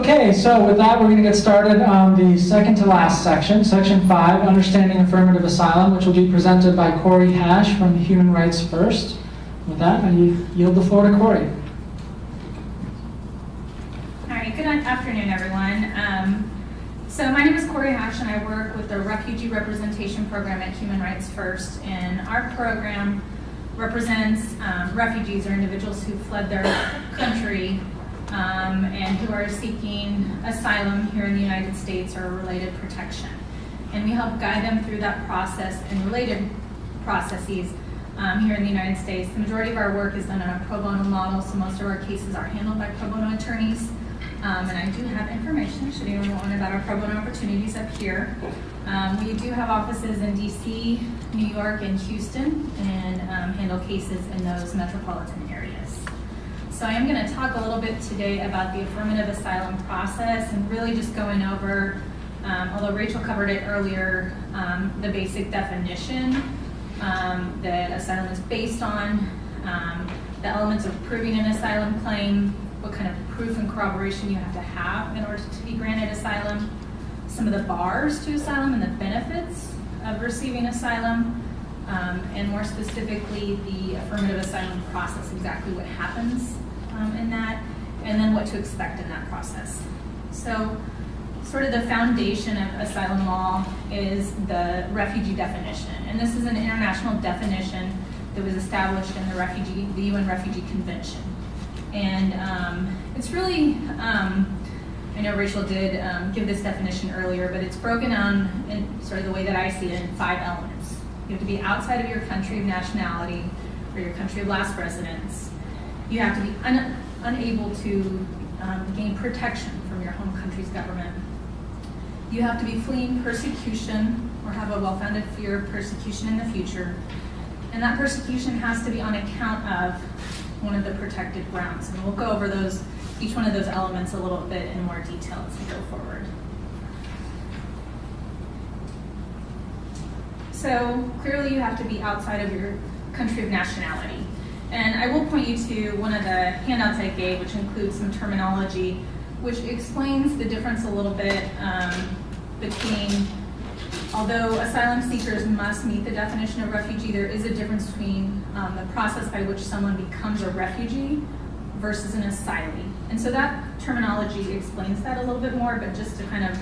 Okay, so with that, we're going to get started on the second to last section, Section 5, Understanding Affirmative Asylum, which will be presented by Cori from Human Rights First. With that, I yield the floor to Cori. All right, good afternoon, everyone. So my name is Cori and I work with the Refugee Representation Program at Human Rights First, and our program represents refugees or individuals who fled their country and who are seeking asylum here in the United States or related protection. And we help guide them through that process and related processes here in the United States. The majority of our work is done on a pro bono model, so most of our cases are handled by pro bono attorneys. And I do have information, should anyone want, about our pro bono opportunities up here. We do have offices in DC, New York, and Houston, and handle cases in those metropolitan areas. So I am going to talk a little bit today about the affirmative asylum process and really just going over, although Rachel covered it earlier, the basic definition that asylum is based on, the elements of proving an asylum claim, what kind of proof and corroboration you have to have in order to be granted asylum, some of the bars to asylum and the benefits of receiving asylum, and more specifically the affirmative asylum process, exactly what happens in that, and then what to expect in that process. So sort of the foundation of asylum law is the refugee definition, and this is an international definition that was established in the UN Refugee Convention. And it's really, I know Rachel did give this definition earlier, but it's broken down in sort of the way that I see it in 5 elements. You have to be outside of your country of nationality or your country of last residence. You have to be unable to gain protection from your home country's government. You have to be fleeing persecution or have a well-founded fear of persecution in the future. And that persecution has to be on account of one of the protected grounds. And we'll go over each one of those elements a little bit in more detail as we go forward. So clearly you have to be outside of your country of nationality. And I will point you to one of the handouts I gave, which includes some terminology, which explains the difference a little bit between, although asylum seekers must meet the definition of refugee, there is a difference between the process by which someone becomes a refugee versus an asylee. And so that terminology explains that a little bit more, but just to kind of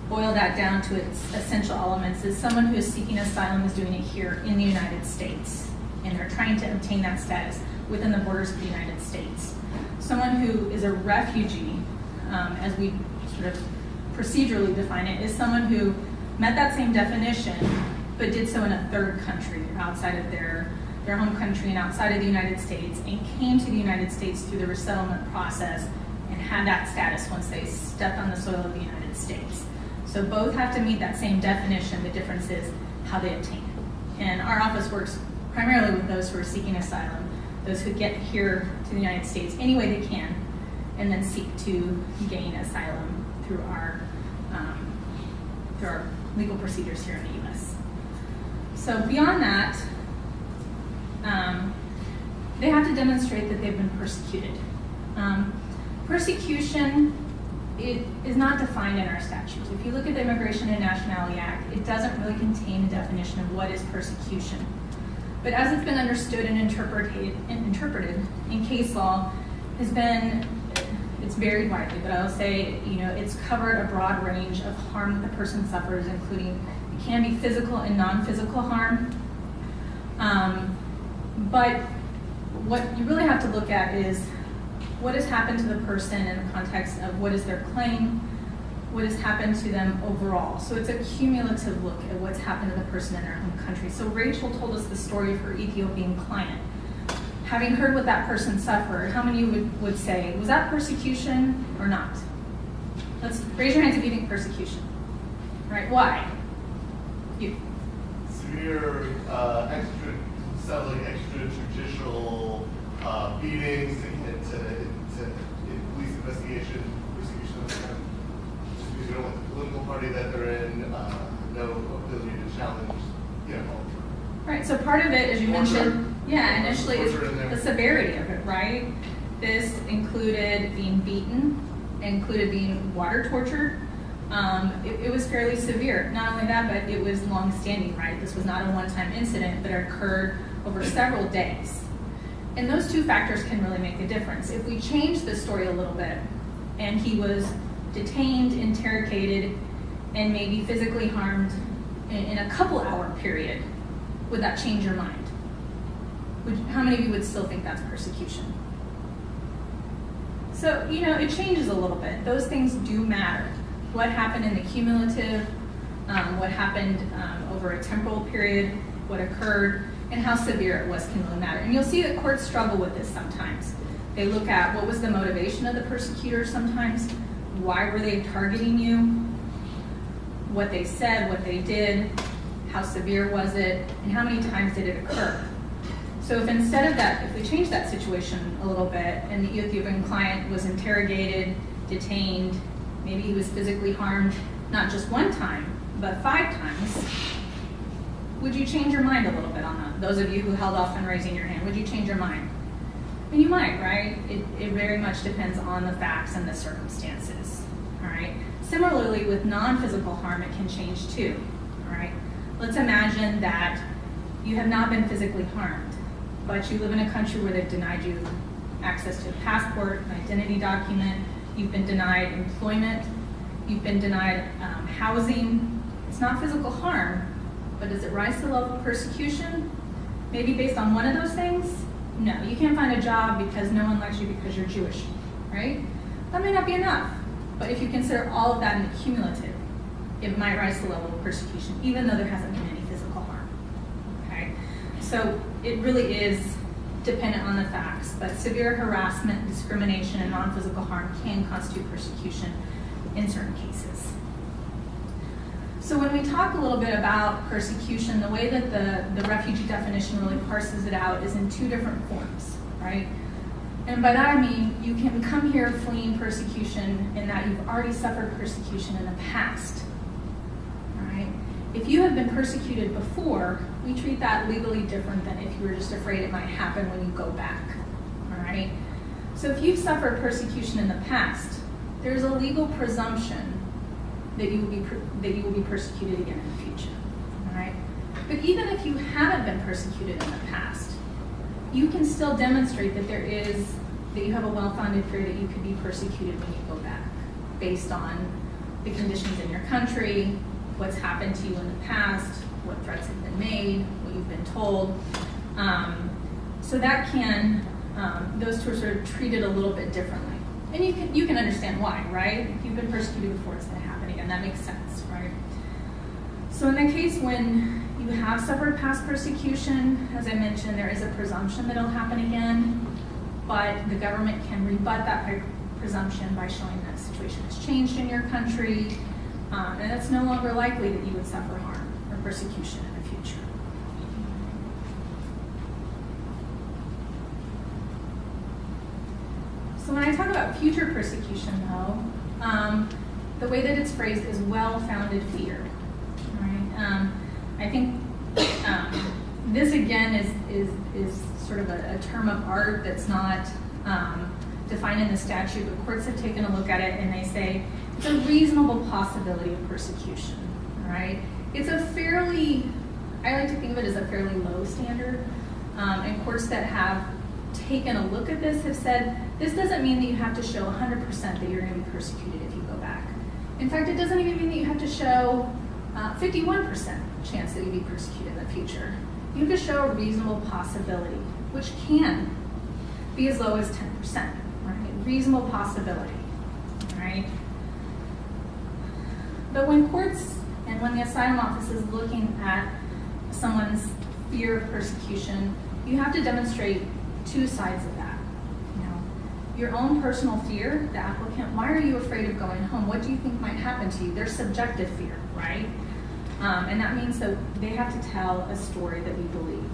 boil that down to its essential elements, is someone who is seeking asylum is doing it here in the United States, and they're trying to obtain that status within the borders of the United States. Someone who is a refugee, as we sort of procedurally define it, is someone who met that same definition, but did so in a third country outside of their home country and outside of the United States, and came to the United States through the resettlement process and had that status once they stepped on the soil of the United States. So both have to meet that same definition. The difference is how they obtain it. And our office works primarily with those who are seeking asylum, those who get here to the United States any way they can, and then seek to gain asylum through our legal procedures here in the U.S. So beyond that, they have to demonstrate that they've been persecuted. Persecution is not defined in our statutes. If you look at the Immigration and Nationality Act, it doesn't really contain a definition of what is persecution. But as it's been understood and interpreted in case law, it's varied widely, but I'll say, it's covered a broad range of harm that the person suffers, including, it can be physical and non-physical harm. But what you really have to look at is what has happened to the person in the context of what is their claim, what has happened to them overall. So it's a cumulative look at what's happened to the person in their home country. So Rachel told us the story of her Ethiopian client. Having heard what that person suffered, how many would say, was that persecution or not? Let's raise your hands if you think persecution. Right, why? You. Severe extrajudicial beatings to police investigation, persecution of the kind, just because you don't want the political party that they're in, no ability to challenge, Right, so part of it, as you mentioned, initially is the severity of it, right? This included being beaten, included being water torture. It was fairly severe. Not only that, but it was long-standing, right? This was not a one-time incident, but it occurred over several days. And those two factors can really make a difference. If we change the story a little bit, and he was detained, interrogated, and maybe physically harmed in a couple-hour period, would that change your mind? How many of you would still think that's persecution? So, it changes a little bit. Those things do matter. What happened in the cumulative, what happened over a temporal period, what occurred, and how severe it was can really matter. And you'll see that courts struggle with this sometimes. They look at what was the motivation of the persecutor sometimes, why were they targeting you, what they said, what they did, how severe was it, and how many times did it occur. So if instead of that, if we change that situation a little bit, and the Ethiopian client was interrogated, detained, maybe he was physically harmed, not just one time, but 5 times, would you change your mind a little bit on that? Those of you who held off on raising your hand, would you change your mind? I mean, you might, right? It very much depends on the facts and the circumstances, all right? Similarly, with non-physical harm, it can change too, all right? Let's imagine that you have not been physically harmed, but you live in a country where they've denied you access to a passport, an identity document, you've been denied employment, you've been denied housing. It's not physical harm, but does it rise to the level of persecution? Maybe based on one of those things? No, you can't find a job because no one likes you because you're Jewish, right? That may not be enough, but if you consider all of that in the cumulative, it might rise to the level of persecution, even though there hasn't been any physical harm, okay? So it really is dependent on the facts, but severe harassment, discrimination, and non-physical harm can constitute persecution in certain cases. So when we talk a little bit about persecution, the way that the refugee definition really parses it out is in 2 different forms, right? And by that I mean you can come here fleeing persecution in that you've already suffered persecution in the past, right? If you have been persecuted before, we treat that legally different than if you were just afraid it might happen when you go back, all right? So if you've suffered persecution in the past, there's a legal presumption that you will be persecuted again in the future, all right? But even if you haven't been persecuted in the past, you can still demonstrate that that you have a well-founded fear that you could be persecuted when you go back, based on the conditions in your country, what's happened to you in the past, what threats have been made, what you've been told. So that can, those two are sort of treated a little bit differently. And you can understand why, right? If you've been persecuted before, it's going to happen again. That makes sense, right? So in the case when you have suffered past persecution, as I mentioned, there is a presumption that it'll happen again, but the government can rebut that presumption by showing that the situation has changed in your country, and it's no longer likely that you would suffer harm or persecution in the future. So when I talk about future persecution, though, the way that it's phrased is well-founded fear. Right? I think this again is sort of a term of art that's not defined in the statute, but courts have taken a look at it and they say it's a reasonable possibility of persecution. Right? It's a fairly, I like to think of it as a fairly low standard, and courts that have taken a look at this have said, this doesn't mean that you have to show 100% that you're going to be persecuted if you go back. In fact, it doesn't even mean that you have to show 51% chance that you'll be persecuted in the future. You have to show a reasonable possibility, which can be as low as 10%, right? Reasonable possibility, right? But when courts and when the asylum office is looking at someone's fear of persecution, you have to demonstrate 2 sides of that. You know, your own personal fear, the applicant, why are you afraid of going home? What do you think might happen to you? There's subjective fear, right? And that means that they have to tell a story that we believe,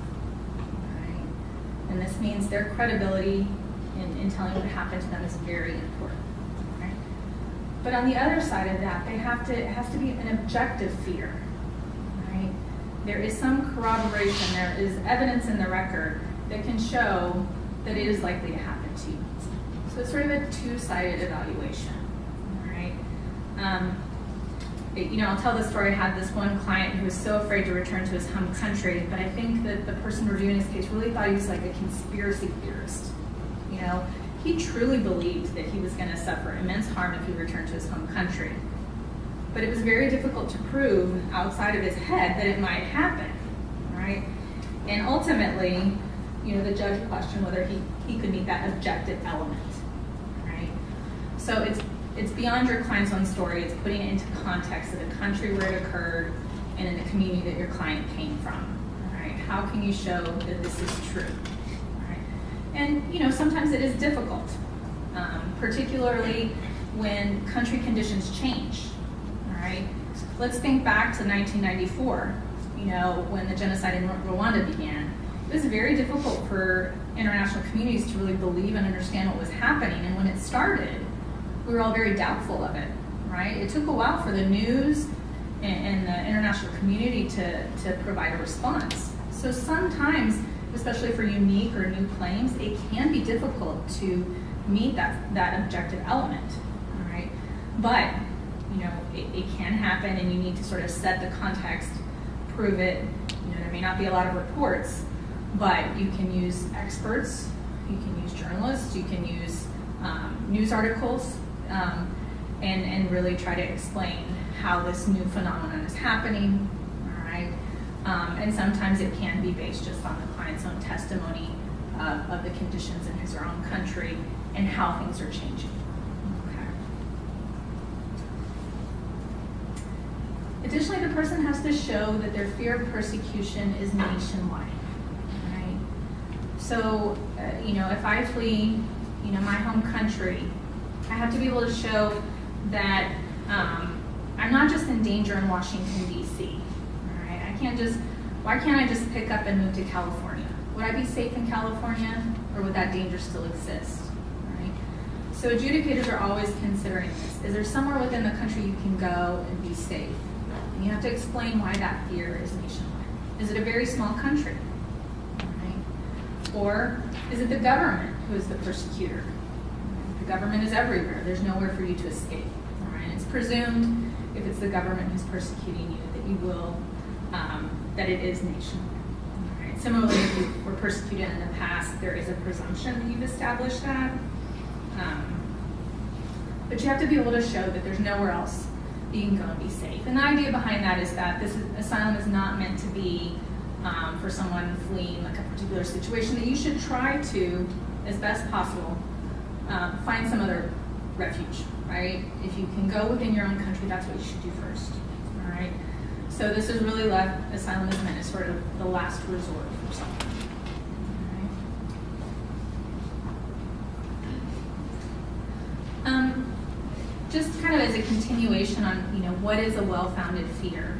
right? And this means their credibility in telling what happened to them is very important, right? But on the other side of that, it has to be an objective fear, right? There is some corroboration, there is evidence in the record that can show that it is likely to happen to you. So it's sort of a 2-sided evaluation. I'll tell the story. I had this one client who was so afraid to return to his home country, but I think that the person reviewing his case really thought he was like a conspiracy theorist. He truly believed that he was going to suffer immense harm if he returned to his home country. But it was very difficult to prove outside of his head that it might happen, right? And ultimately, the judge questioned whether he could meet that objective element, right? So it's beyond your client's own story. It's putting it into context of the country where it occurred and in the community that your client came from, right? How can you show that this is true, right? And, sometimes it is difficult, particularly when country conditions change, all right? Let's think back to 1994, when the genocide in Rwanda began. It was very difficult for international communities to really believe and understand what was happening. And when it started, we were all very doubtful of it, right? It took a while for the news and the international community to provide a response. So sometimes, especially for unique or new claims, it can be difficult to meet that objective element, all right? But, it can happen, and you need to sort of set the context, prove it. There may not be a lot of reports, but you can use experts, you can use journalists, you can use news articles, and really try to explain how this new phenomenon is happening, all right? And sometimes it can be based just on the client's own testimony of the conditions in his or her own country and how things are changing. Okay. Additionally, the person has to show that their fear of persecution is nationwide, right? So, if I flee, my home country, I have to be able to show that I'm not just in danger in Washington, D.C., all right? Why can't I just pick up and move to California? Would I be safe in California, or would that danger still exist, right? So adjudicators are always considering this. Is there somewhere within the country you can go and be safe? And you have to explain why that fear is nationwide. Is it a very small country, right? Or is it the government who is the persecutor? The government is everywhere. There's nowhere for you to escape, all right? It's presumed, if it's the government who's persecuting you, that you will, that it is nationwide. All right? Similarly, if you were persecuted in the past, there is a presumption that you've established that. But you have to be able to show that there's nowhere else that you can go and be safe. And the idea behind that is that asylum is not meant to be for someone fleeing like a particular situation, that you should try to, as best possible, find some other refuge, right? If you can go within your own country, that's what you should do first, all right? So this is really asylum is meant as sort of the last resort for someone. All right? Just kind of as a continuation on, what is a well-founded fear?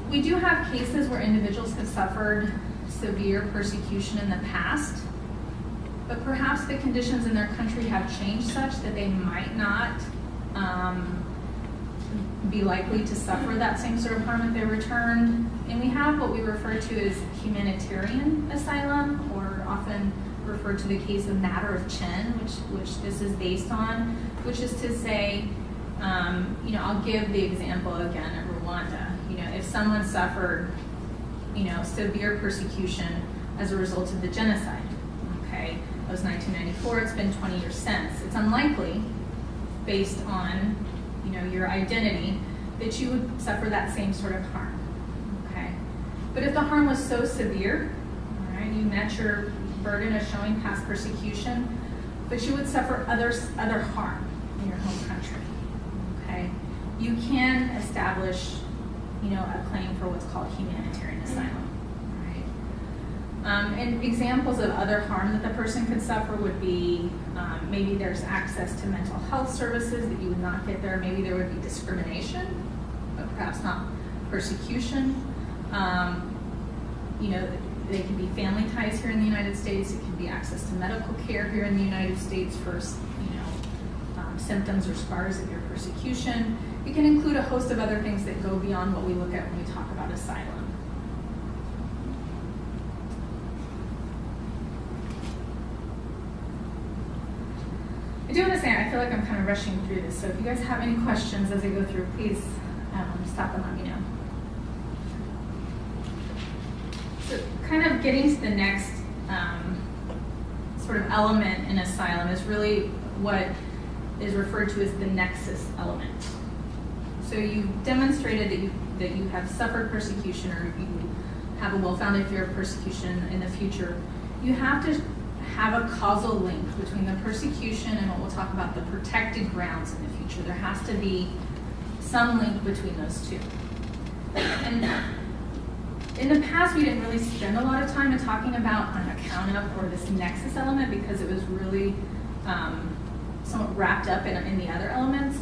We do have cases where individuals have suffered severe persecution in the past, but perhaps the conditions in their country have changed such that they might not be likely to suffer that same sort of harm if they returned. And we have what we refer to as humanitarian asylum, or often referred to the case of matter of Chen, which this is based on, which is to say, I'll give the example again of Rwanda. If someone suffered, severe persecution as a result of the genocide, okay, that was 1994, it's been 20 years since. It's unlikely, based on, your identity, that you would suffer that same sort of harm, okay? But if the harm was so severe, all right, you met your burden of showing past persecution, but you would suffer other harm in your home country, okay? You can establish, a claim for what's called humanitarian asylum, right? And examples of other harm that the person could suffer would be maybe there's access to mental health services that you would not get there. Maybe there would be discrimination, but perhaps not persecution. They could be family ties here in the United States. It could be access to medical care here in the United States for, symptoms or scars of your persecution. It can include a host of other things that go beyond what we look at when we talk about asylum. I do want to say, I feel like I'm kind of rushing through this, so if you guys have any questions as I go through, please stop and let me know. So kind of getting to the next sort of element in asylum is really what is referred to as the nexus element. So you demonstrated that you have suffered persecution, or you have a well-founded fear of persecution in the future. You have to have a causal link between the persecution and what we'll talk about, the protected grounds in the future. There has to be some link between those two. And in the past, we didn't really spend a lot of time in talking about on account of, or this nexus element, because it was really somewhat wrapped up in the other elements.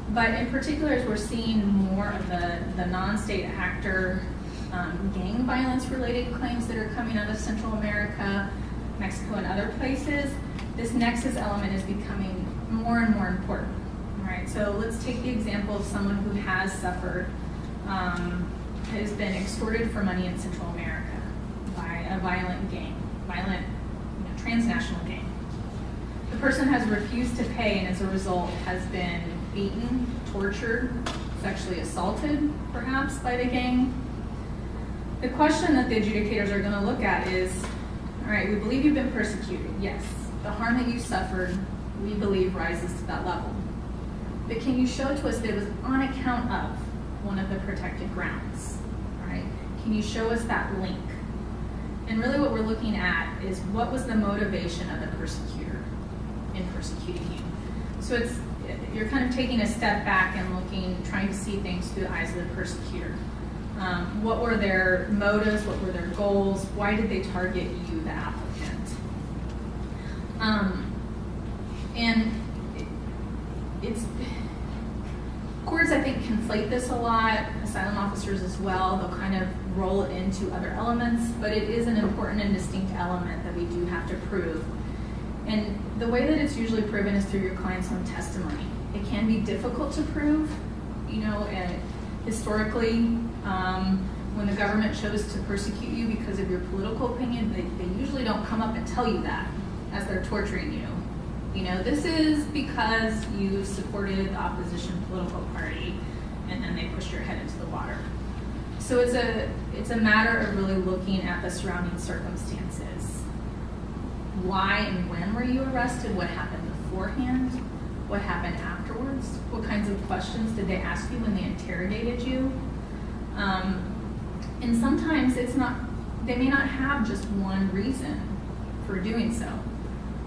But in particular, as we're seeing more of the non-state actor gang violence related claims that are coming out of Central America, Mexico, and other places, this nexus element is becoming more and more important. All right, so let's take the example of someone who has suffered, has been extorted for money in Central America by a violent gang, transnational gang. The person has refused to pay, and as a result has been beaten, tortured, sexually assaulted, perhaps, by the gang. The question that the adjudicators are going to look at is, all right, we believe you've been persecuted. Yes, the harm that you suffered, we believe, rises to that level. But can you show to us that it was on account of one of the protected grounds? All right, can you show us that link? And really what we're looking at is, what was the motivation of the persecutor in persecuting you? So you're kind of taking a step back and looking, trying to see things through the eyes of the persecutor. What were their motives? What were their goals? Why did they target you, the applicant? And courts, I think, conflate this a lot. Asylum officers as well. They'll kind of roll it into other elements, but it is an important and distinct element that we do have to prove. And the way that it's usually proven is through your client's own testimony. It can be difficult to prove, historically, when the government chose to persecute you because of your political opinion, they usually don't come up and tell you that as they're torturing you. This is because you supported the opposition political party, and then they pushed your head into the water. So it's a matter of really looking at the surrounding circumstances. Why and when were you arrested? What happened beforehand? What happened afterwards? What kinds of questions did they ask you when they interrogated you? And sometimes they may not have just one reason for doing so.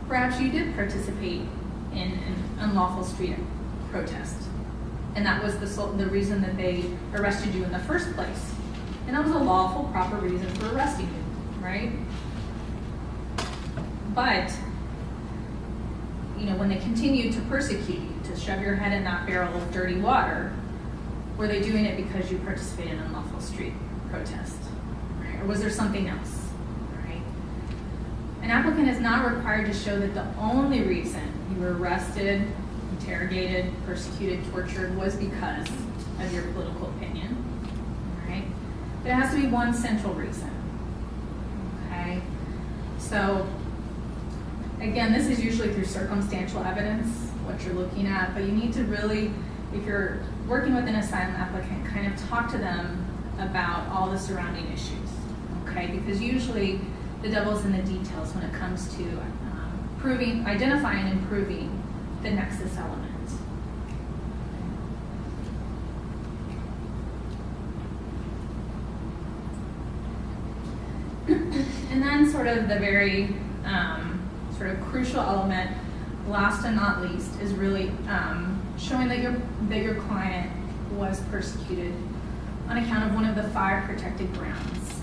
Perhaps you did participate in an unlawful street protest, and that was the reason that they arrested you in the first place. And that was a lawful, proper reason for arresting you, right? But, when they continued to persecute you, to shove your head in that barrel of dirty water, were they doing it because you participated in an unlawful street protest, right? Or was there something else, right? An applicant is not required to show that the only reason you were arrested, interrogated, persecuted, tortured was because of your political opinion, right? But it has to be one central reason, okay? So, again, this is usually through circumstantial evidence, what you're looking at, but you need to really, if you're working with an asylum applicant, kind of talk to them about all the surrounding issues, okay? Because usually the devil's in the details when it comes to identifying and proving the nexus element. And then sort of the very sort of crucial element, last and not least, is really showing that your client was persecuted on account of one of the 5 protected grounds.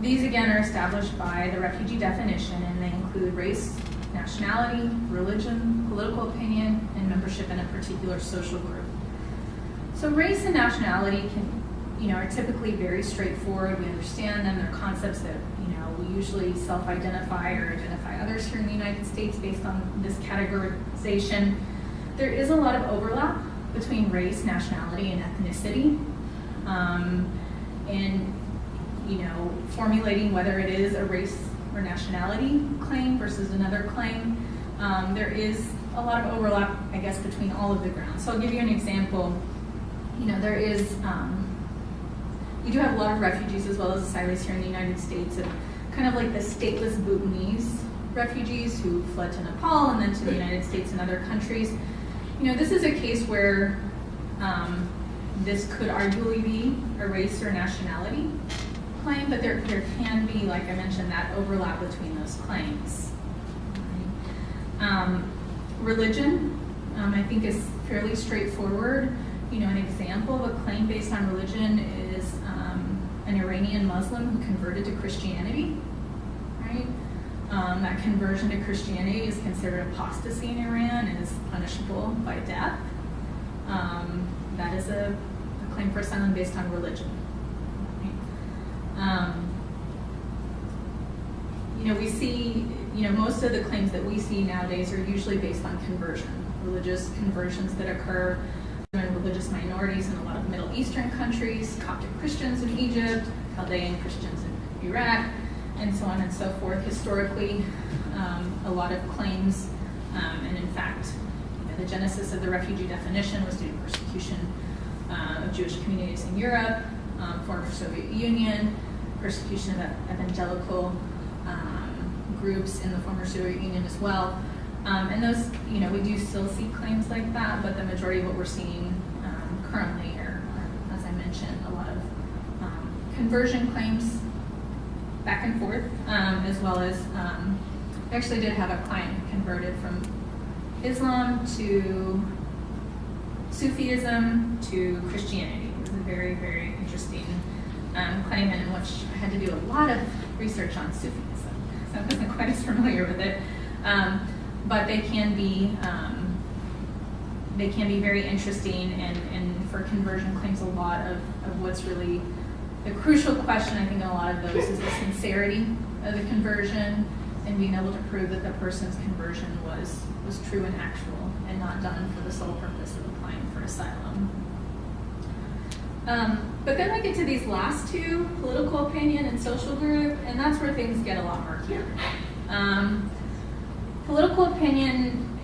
These again are established by the refugee definition, and they include race, nationality, religion, political opinion, and membership in a particular social group. So race and nationality are typically very straightforward. We understand them. They're concepts that we usually self-identify or identify others here in the United States based on this categorization. There is a lot of overlap between race, nationality, and ethnicity, and formulating whether it is a race or nationality claim versus another claim. There is a lot of overlap, I guess, between all of the grounds. So I'll give you an example. There is, we do have a lot of refugees as well as asylees here in the United States, and kind of like the stateless Bhutanese refugees who fled to Nepal and then to the United States and other countries. This is a case where this could arguably be a race or nationality claim, but there can be, like I mentioned, that overlap between those claims. Religion, I think, is fairly straightforward. An example of a claim based on religion is an Iranian Muslim who converted to Christianity, right? That conversion to Christianity is considered apostasy in Iran and is punishable by death. That is a claim for asylum based on religion. Right? We see, most of the claims that we see nowadays are usually based on conversion, religious conversions that occur in religious minorities in a lot of Middle Eastern countries, Coptic Christians in Egypt, Chaldean Christians in Iraq, and so on and so forth. Historically, a lot of claims, and in fact, the genesis of the refugee definition was due to persecution of Jewish communities in Europe, former Soviet Union, persecution of evangelical groups in the former Soviet Union as well. And those, we do still see claims like that, but the majority of what we're seeing currently are, as I mentioned, a lot of conversion claims back and forth, as well as, I actually did have a client who converted from Islam to Sufism to Christianity. It was a very, very interesting claim, in which I had to do a lot of research on Sufism, so I wasn't quite as familiar with it. But they can be very interesting, and for conversion claims, a lot of what's really the crucial question, I think, in a lot of those is the sincerity of the conversion and being able to prove that the person's conversion was true and actual and not done for the sole purpose of applying for asylum. But then we get to these last two, political opinion and social group, and that's where things get a lot murkier. Political opinion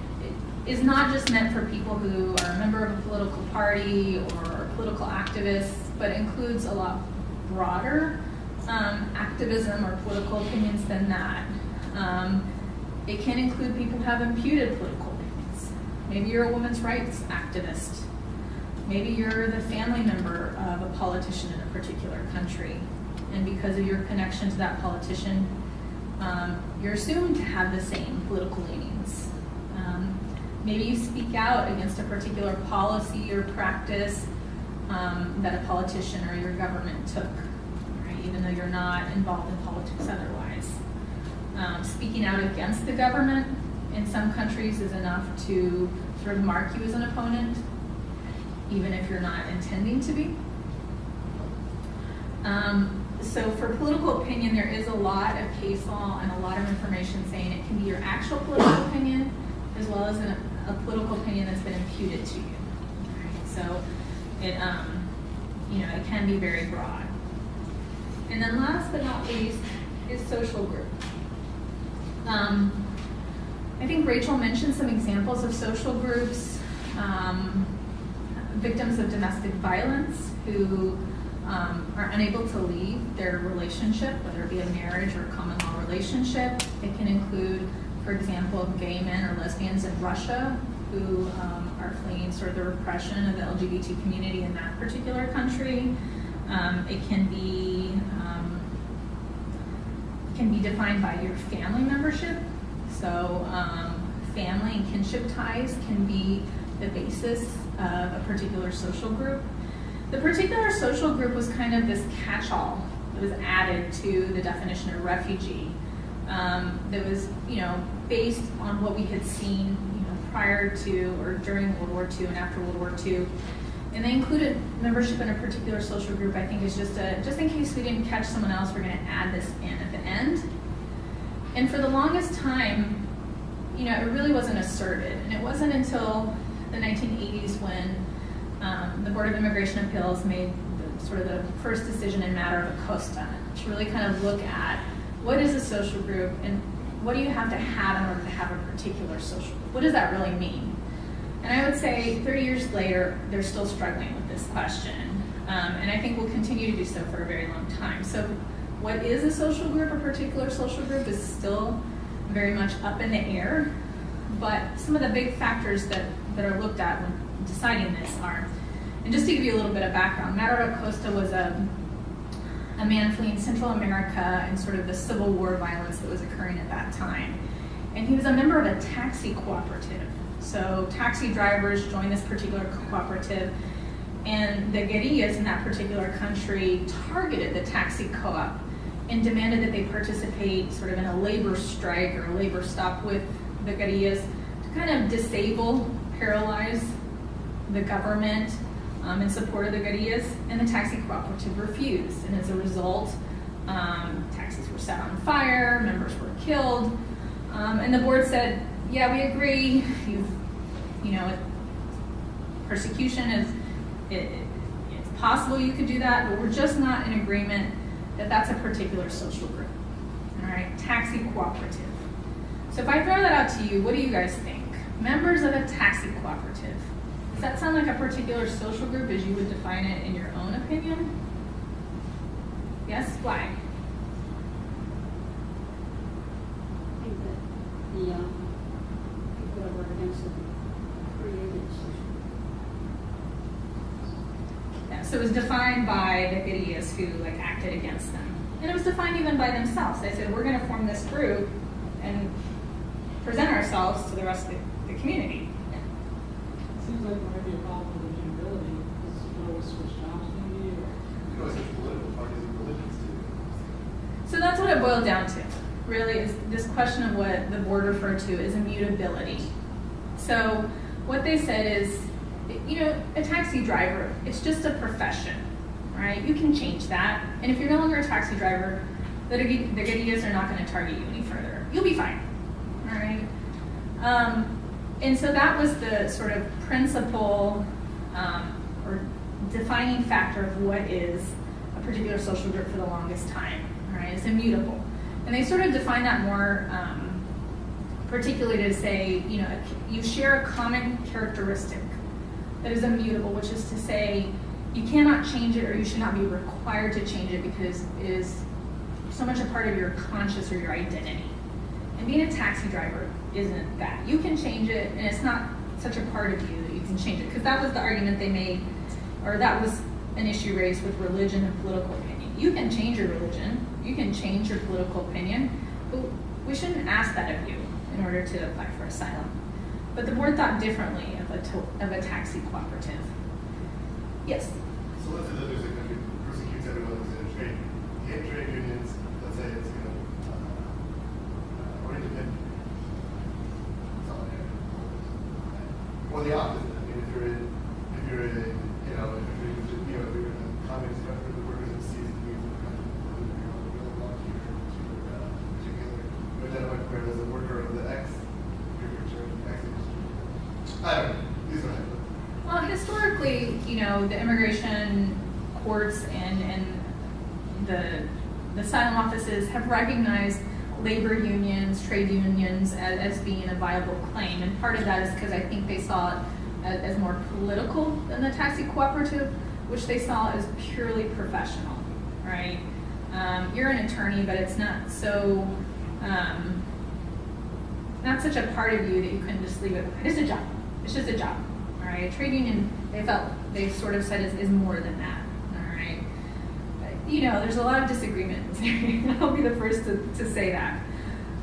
is not just meant for people who are a member of a political party or political activists, but includes a lot broader activism or political opinions than that. It can include people who have imputed political opinions. Maybe you're a women's rights activist. Maybe you're the family member of a politician in a particular country, and because of your connection to that politician, you're assumed to have the same political leanings. Maybe you speak out against a particular policy or practice that a politician or your government took, right? Even though you're not involved in politics otherwise. Speaking out against the government in some countries is enough to sort of mark you as an opponent, even if you're not intending to be. So for political opinion, there is a lot of case law and a lot of information saying it can be your actual political opinion as well as a political opinion that's been imputed to you. Right? So it, it can be very broad. And then last but not least is social group. I think Rachel mentioned some examples of social groups. Victims of domestic violence who are unable to leave their relationship, whether it be a marriage or a common law relationship. It can include, for example, gay men or lesbians in Russia who are fleeing sort of the repression of the LGBT community in that particular country. It can be defined by your family membership. So family and kinship ties can be the basis of a particular social group. The particular social group was kind of this catch-all that was added to the definition of refugee that was, based on what we had seen, prior to or during World War II and after World War II. And they included membership in a particular social group, I think, is just in case we didn't catch someone else, we're going to add this in at the end. And for the longest time, it really wasn't asserted. And it wasn't until the 1980s when the Board of Immigration Appeals made the first decision in matter of Acosta to really kind of look at what is a social group and what do you have to have in order to have a particular social group? What does that really mean? And I would say 30 years later, they're still struggling with this question. And I think we'll continue to do so for a very long time. So what is a social group, a particular social group, is still very much up in the air. But some of the big factors that are looked at when deciding this are, and just to give you a little bit of background, Matter Acosta was a man fleeing Central America and sort of the Civil War violence that was occurring at that time. And he was a member of a taxi cooperative. So taxi drivers joined this particular cooperative, and the guerrillas in that particular country targeted the taxi co-op and demanded that they participate sort of in a labor strike or a labor stop with the guerrillas to kind of disable, paralyze the government in support of the guerrillas, and the taxi cooperative refused. And as a result, taxis were set on fire, members were killed, and the board said, yeah, we agree, persecution is, it's possible you could do that, but we're just not in agreement that that's a particular social group. All right, taxi cooperative. So if I throw that out to you, what do you guys think? Members of a taxi cooperative. Does that sound like a particular social group as you would define it in your own opinion? Yes, why? I think that the people that were against the created social. Yeah, so it was defined by the guerrillas who acted against them. And it was defined even by themselves. They said, we're going to form this group and present ourselves to the rest of the community. Seems like there might be a problem with immutability, because you can always switch jobs maybe, or... You can always switch political parties and religions too. So that's what it boiled down to, really, is this question of what the board referred to as immutability. So what they said is, a taxi driver, it's just a profession, right? You can change that. And if you're no longer a taxi driver, the guerrillas are not going to target you any further. You'll be fine, all right? And so that was the sort of principal or defining factor of what is a particular social group for the longest time, all right? It's immutable. And they sort of define that more particularly to say, you share a common characteristic that is immutable, which is to say you cannot change it or you should not be required to change it because it is so much a part of your conscious or your identity. And being a taxi driver isn't that. You can change it, and it's not such a part of you that you can change it, because that was the argument they made, or that was an issue raised with religion and political opinion. You can change your religion, you can change your political opinion, but we shouldn't ask that of you in order to apply for asylum. But the board thought differently of a taxi cooperative. Yes? So let's say that there's a country that persecutes everyone who's in a trade. You have trade unions, let's say it's, or independent. Or the opposite. I mean, if you're in if you're in a communist country, the workers have seized the means of the country, you're really volunteer to particular, you identify where as a worker of the X, X industry. I don't know. These are hypothetical. Well, historically, the immigration courts and the asylum offices have recognized labor unions, trade unions as being a viable claim. And part of that is because I think they saw it as more political than the taxi cooperative, which they saw as purely professional, right? You're an attorney, but it's not so, not such a part of you that you couldn't just leave it. It's a job. It's just a job, all right? A trade union, they sort of said is more than that, all right? There's a lot of disagreement. I'll be the first to say that.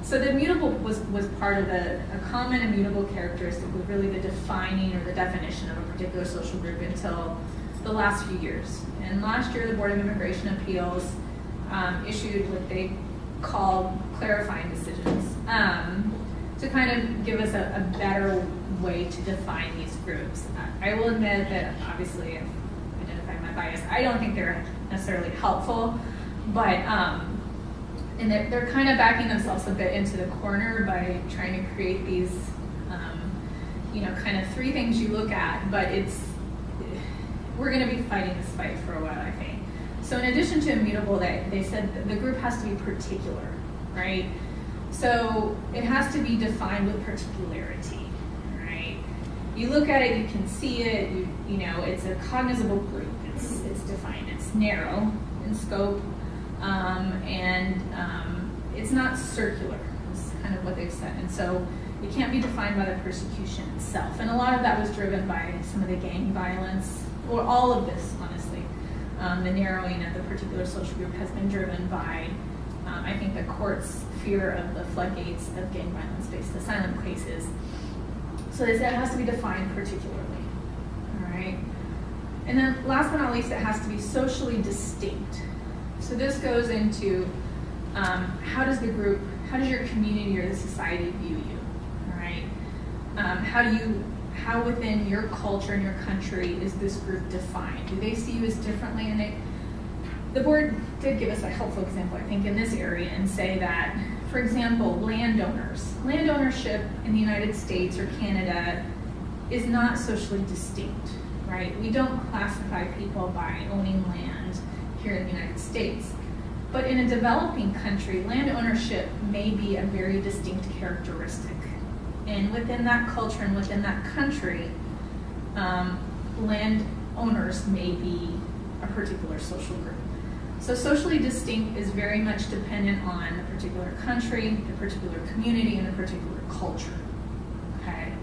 So the immutable was part of a common immutable characteristic was really the defining or the definition of a particular social group until the last few years. And last year, the Board of Immigration Appeals issued what they called clarifying decisions to kind of give us a better way to define these groups. I will admit that obviously I've identified my bias. I don't think they're necessarily helpful, but and they're kind of backing themselves a bit into the corner by trying to create these, kind of three things you look at, but we're going to be fighting this fight for a while, I think. So in addition to immutable, they said that the group has to be particular. right? So it has to be defined with particularity, right? You look at it, you can see it, you know, it's a cognizable group. It's defined, it's narrow in scope, and it's not circular, is kind of what they've said. And so it can't be defined by the persecution itself. And a lot of that was driven by some of the gang violence, or all of this, honestly. The narrowing of the particular social group has been driven by, I think, the court's fear of the floodgates of gang violence-based asylum cases. So they said it has to be defined particularly, all right? And then last but not least, it has to be socially distinct. So this goes into how does your community or the society view you, all right? How within your culture and your country is this group defined? Do they see you as differently? And the board did give us a helpful example, I think, in this area and say that, for example, land ownership in the United States or Canada is not socially distinct, right? We don't classify people by owning land here in the United States. But in a developing country, land ownership may be a very distinct characteristic. And within that culture and within that country, land owners may be a particular social group. So socially distinct is very much dependent on the particular country, the particular community, and the particular culture, okay?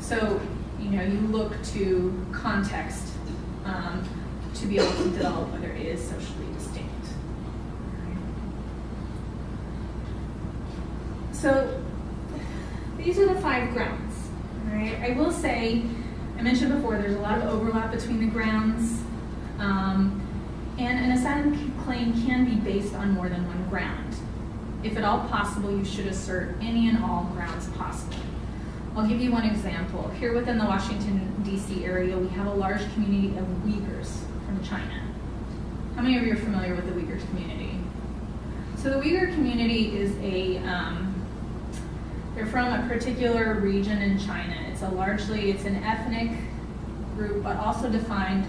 So, you know, you look to context to be able to develop whether it is socially distinct. So these are the 5 grounds, right? I will say, I mentioned before, there's a lot of overlap between the grounds, and an asylum claim can be based on more than one ground. If at all possible, you should assert any and all grounds possible. I'll give you one example. Here within the Washington, D.C. area, we have a large community of Uyghurs from China. How many of you are familiar with the Uyghurs community? So the Uyghur community is they're from a particular region in China. It's an ethnic group, but also defined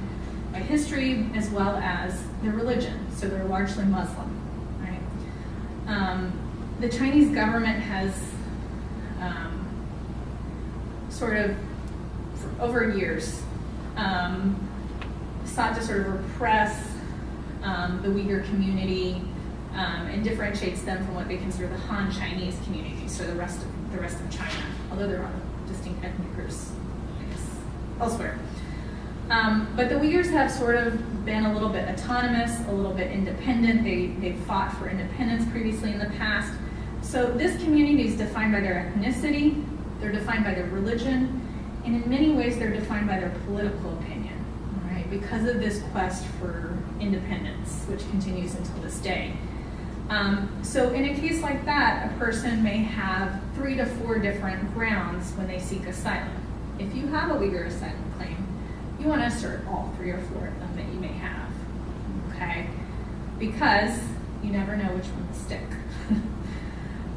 by history as well as their religion. So they're largely Muslim, right? The Chinese government has sort of, over years, sought to sort of repress the Uyghur community and differentiates them from what they consider the Han Chinese community, so the rest of China, although there are distinct ethnic groups, I guess, elsewhere. But the Uyghurs have sort of been a little bit autonomous, a little bit independent. They've fought for independence previously in the past. So this community is defined by their ethnicity, they're defined by their religion, and in many ways they're defined by their political opinion, right? Because of this quest for independence, which continues until this day. So in a case like that, a person may have 3 to 4 different grounds when they seek asylum. If you have a Uyghur asylum claim, you want to assert all 3 or 4 of them that you may have, okay? Because you never know which one will stick.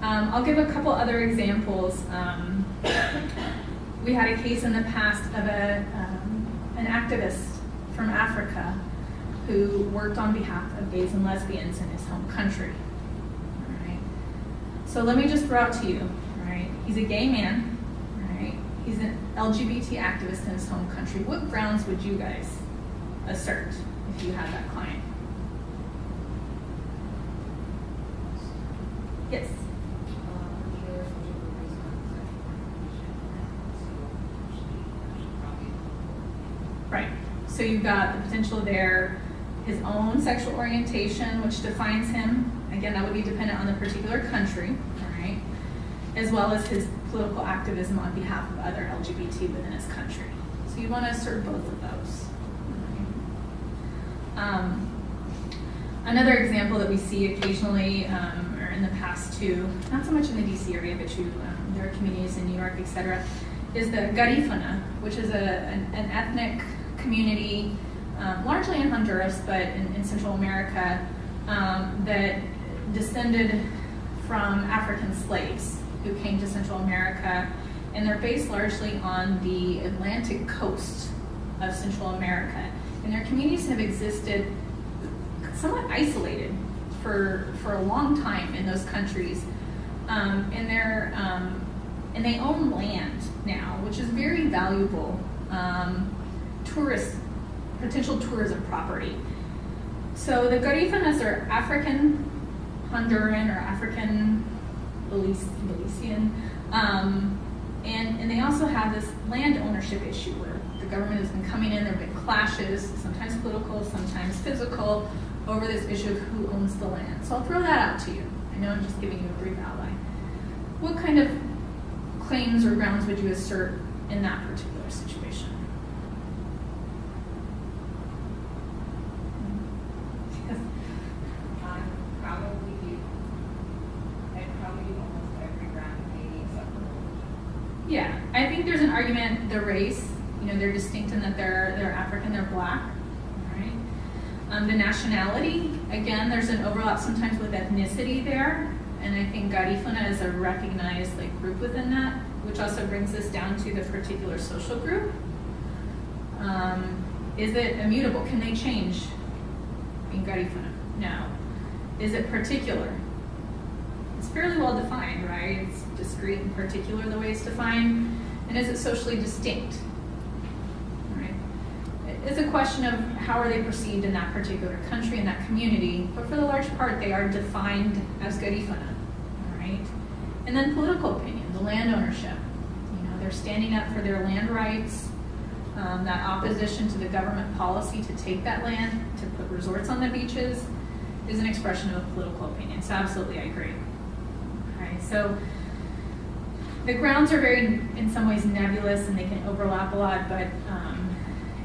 I'll give a couple other examples. We had a case in the past of an activist from Africa who worked on behalf of gays and lesbians in his home country. All right. So let me just throw out to you, right? He's a gay man, right? He's an LGBT activist in his home country. What grounds would you guys assert if you had that client? Yes. Right. So you've got the potential there, his own sexual orientation, which defines him. Again, that would be dependent on the particular country, all right? As well as his political activism on behalf of other LGBT within his country. So you want to assert both of those. Right? Another example that we see occasionally, or in the past too, not so much in the DC area, but there are communities in New York, etc., is the Garifuna, which is an ethnic community, largely in Honduras, but in Central America, that descended from African slaves who came to Central America, and they're based largely on the Atlantic coast of Central America. And their communities have existed somewhat isolated for a long time in those countries, and they own land now, which is very valuable potential tourism property. So the Garifunas are African Honduran or African Belizean, and they also have this land ownership issue where the government has been coming in, there have been clashes, sometimes political, sometimes physical, over this issue of who owns the land. So I'll throw that out to you. I know I'm just giving you a brief outline. What kind of claims or grounds would you assert in that particular situation? Yeah, I think there's an argument, the race, they're distinct in that they're African, they're black, right? The nationality, again, there's an overlap sometimes with ethnicity there, and I think Garifuna is a recognized group within that, which also brings us down to the particular social group. Is it immutable? Can they change in Garifuna? No. Is it particular? It's fairly well defined, right? It's discrete and particular, the way it's defined. And is it socially distinct? Right? It's a question of how are they perceived in that particular country, in that community, but for the large part, they are defined as Garifuna, right? And then political opinion, the land ownership. They're standing up for their land rights, that opposition to the government policy to take that land, to put resorts on the beaches, is an expression of a political opinion. So absolutely, I agree. Okay, so the grounds are very, in some ways, nebulous and they can overlap a lot, but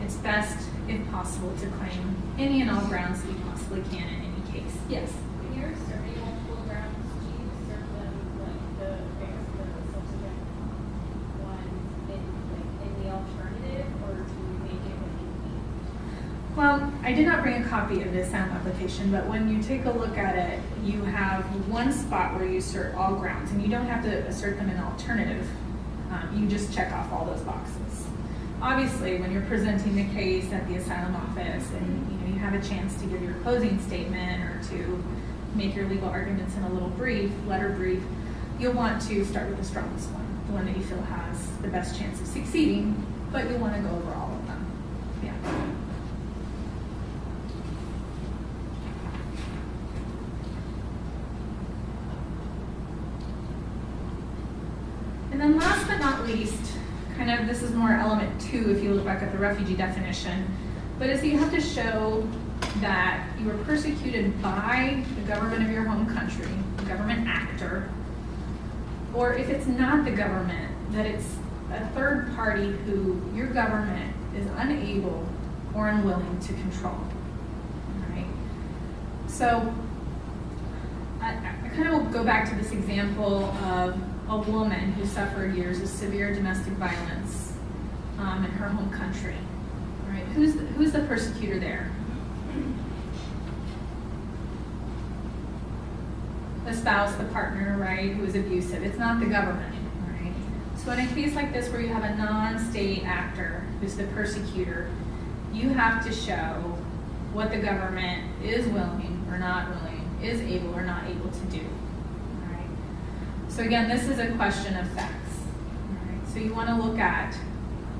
it's best, if possible, to claim any and all grounds that you possibly can in any case. Yes? When you're serving multiple grounds, do you serve them the subsequent ones in the alternative, or do you make it complete? Well, I did not bring a copy of this application, but when you take a look at it, you have one spot where you assert all grounds, and you don't have to assert them in alternative. You just check off all those boxes. Obviously, when you're presenting the case at the asylum office and you have a chance to give your closing statement or to make your legal arguments in a little letter brief, you'll want to start with the strongest one, the one that you feel has the best chance of succeeding, but you'll want to go over all of them. Yeah. And then last but not least, this is more element 2 if you look back at the refugee definition, but is that you have to show that you were persecuted by the government of your home country, the government actor, or if it's not the government, that it's a third party who your government is unable or unwilling to control. All right? So I kind of will go back to this example of a woman who suffered years of severe domestic violence in her home country. All right, who's the persecutor there? The spouse, the partner, right, who is abusive. It's not the government, right? So in a case like this where you have a non-state actor who's the persecutor, you have to show what the government is willing or not willing, is able or not able to do. So again, this is a question of facts. All right? So you want to look at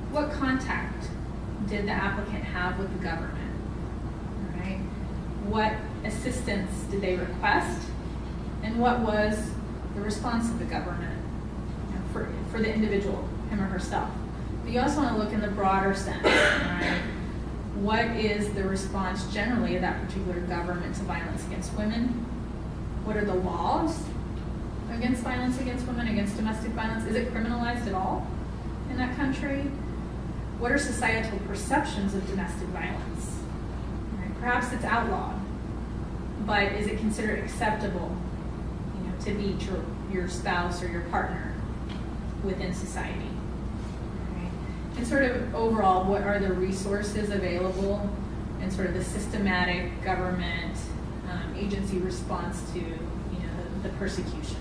what contact did the applicant have with the government? All right? What assistance did they request? And what was the response of the government for the individual, him or herself? But you also want to look in the broader sense. All right? What is the response generally of that particular government to violence against women? What are the laws against violence against women, against domestic violence? Is it criminalized at all in that country? What are societal perceptions of domestic violence? Right? Perhaps it's outlawed, but is it considered acceptable, to beat your spouse or your partner within society? Right? And sort of overall, what are the resources available and sort of the systematic government agency response to the persecution?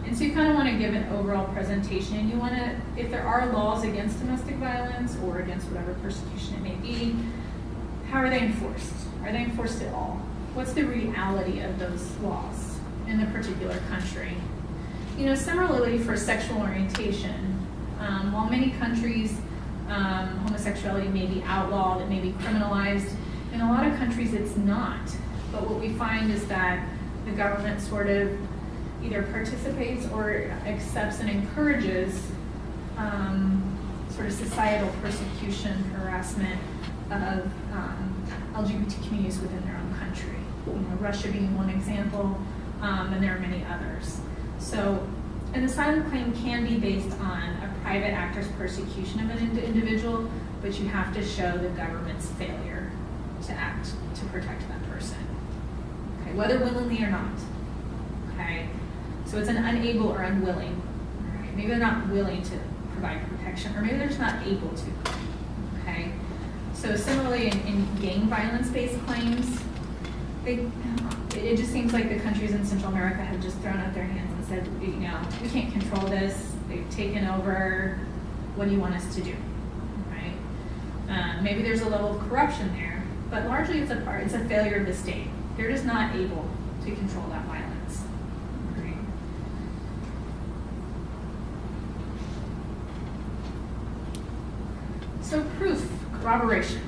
And so you kind of want to give an overall presentation, and you want to, if there are laws against domestic violence or against whatever persecution it may be, how are they enforced? Are they enforced at all? what's the reality of those laws in the particular country? Similarly for sexual orientation, while many countries homosexuality may be outlawed, it may be criminalized, in a lot of countries it's not. But what we find is that the government sort of either participates or accepts and encourages sort of societal persecution, harassment of LGBT communities within their own country. Russia being one example, and there are many others. So an asylum claim can be based on a private actor's persecution of an individual, but you have to show the government's failure to act to protect that person, okay, whether willingly or not. Okay, so it's an unable or unwilling. Right? Maybe they're not willing to provide protection, or maybe they're just not able to. Okay, so similarly in gang violence-based claims, it just seems like the countries in Central America have just thrown out their hands and said, we can't control this. They've taken over. What do you want us to do? Right? Maybe there's a level of corruption there, but largely it's a failure of the state. They're just not able to control that violence. Right? So proof, corroboration.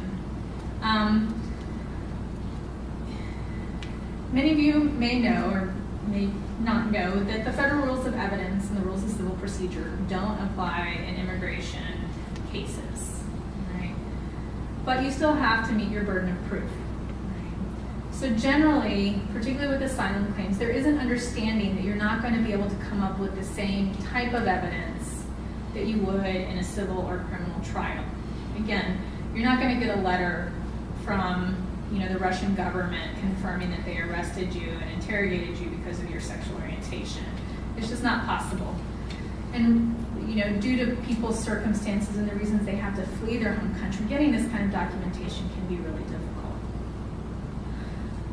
Many of you may know or may not know that the federal rules of evidence and the rules of civil procedure don't apply in immigration cases, right? But you still have to meet your burden of proof. Right? So generally, particularly with asylum claims, there is an understanding that you're not going to be able to come up with the same type of evidence that you would in a civil or criminal trial. Again, you're not going to get a letter from the Russian government confirming that they arrested you and interrogated you because of your sexual orientation. It's just not possible. And due to people's circumstances and the reasons they have to flee their home country, getting this kind of documentation can be really difficult.